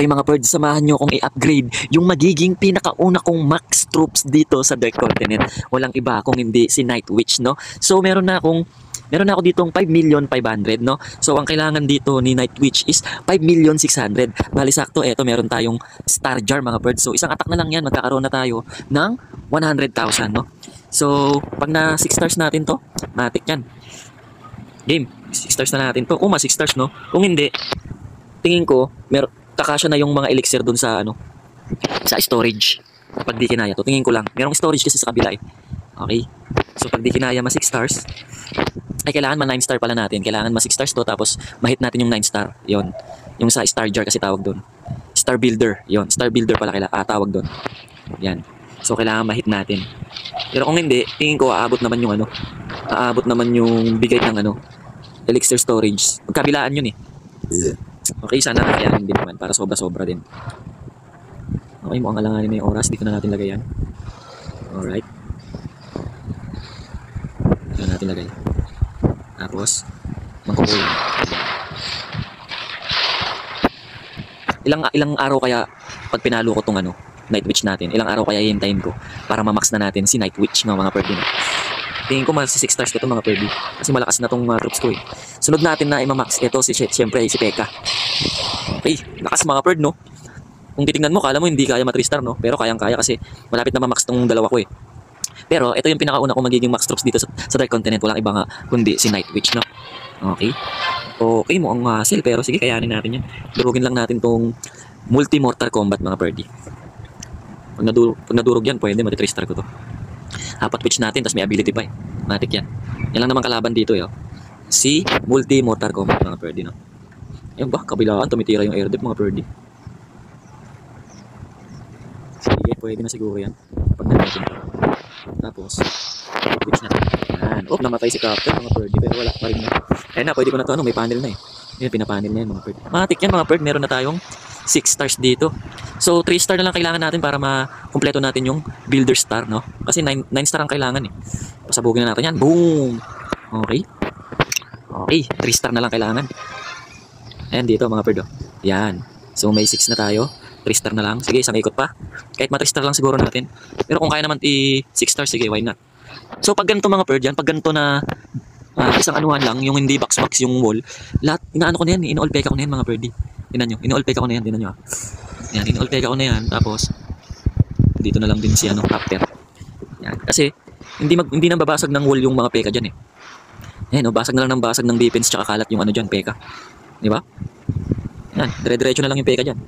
Okay mga birds, samahan nyo akong i-upgrade yung magiging pinakauna kong max troops dito sa Dark Continent. Walang iba kung hindi si Night Witch, no? So meron na ako ditong 5,500,000, no? So ang kailangan dito ni Night Witch is 5,600,000. Bali sakto, eto meron tayong Star Jar mga birds. So isang attack na lang yan, magkakaroon na tayo ng 100,000, no? So pag na 6 stars natin to, matik yan. Game, 6 stars na natin to. Kung 6 stars, no? Kung hindi, tingin ko, kakasya na yung mga elixir dun sa sa storage. Pag di kinaya to, tingin ko lang. Merong storage kasi sa kabila eh. Okay. So pag di kinaya 6 stars, ay kailangan 9 star pala natin. Kailangan 6 stars to tapos mahit natin yung 9 star. Yon. Yung sa Star Jar kasi tawag doon. Star Builder. Yon, Star Builder pala tawag doon. Yan. So kailangan mahit natin. Pero kung hindi, tingin ko aabot naman yung aabot naman yung bigay ng elixir storage. Magkabilaan yun eh. Okay, sana kakayanin din naman para sobra-sobra din. Okay, mukhang alanganin na yung oras. Dito na natin lagay yan. Alright. Dito na natin lagay. Tapos, magkukulang. Ilang araw kaya pag pinalo ko tong Night Witch natin? Ilang araw kaya hihintayin ko para ma-max na natin si Night Witch ng mga pwede na? Tingin ko mas 6 stars ko to mga pwede. Kasi malakas na tong troops ko eh. Sunod natin na i-max ito siyempre si Pekka. Okay, lakas mga bird, no? Kung titingnan mo, kala mo hindi kaya ma-3 star, no? Pero kayang-kaya kasi malapit na ma-max tong dalawa ko eh. Pero ito yung pinakauna kong magiging max troops dito sa Dark Continent. Walang iba nga kundi si Night Witch, no? Okay. Okay, mukhang hassle pero sige, kayanin natin yan. Durugin lang natin tong multi-mortar combat mga birdie. Pag nadurog yan, pwede mati 3 star ko to. Apat witch natin, tapos may ability pa eh. Matik yan. Yan lang naman kalaban dito eh. Si multi-mortar combat mga birdie, no? Ayun ba, kabilaan, tumitira yung airdep mga birdie. Sige, pwede na siguro yan. Pag natin to. Tapos, witch natin. Yan. Oh, namatay si Captain mga birdie, pero wala pa rin na. Ayun na, pwede ko na to, may panel na eh. Yan, pinapanel na yan mga birdie. Matik yan mga bird, meron na tayong 6 stars dito. So 3 star na lang kailangan natin para makumpleto natin yung builder star, no? Kasi 9 star ang kailangan eh. Pasabugin na natin yan. Boom! Okay. Okay, 3 star na lang kailangan. Ayan dito mga bird, oh. Yan. So may 6 na tayo. 3 star na lang. Sige, isang ikot pa. Kahit 3 star lang siguro natin. Pero kung kaya naman 6 star, sige, why not? So pag ganito mga bird yan, pag ganito na isang anuhan lang, yung hindi box yung wall, lahat, inaano ko na yan, in-all peka ko na yan mga birdie. Tinan nyo, in-all peka ko na yan, tinan nyo. Yan, in-all peka ko na yan, tapos dito na lang din si capter. Yan, kasi hindi nang babasag ng wall yung mga peka dyan eh. Yan, basag na lang ng basag ng defense tsaka kalat yung dyan, peka. Di ba? Yan, dire-diretso na lang yung peka dyan.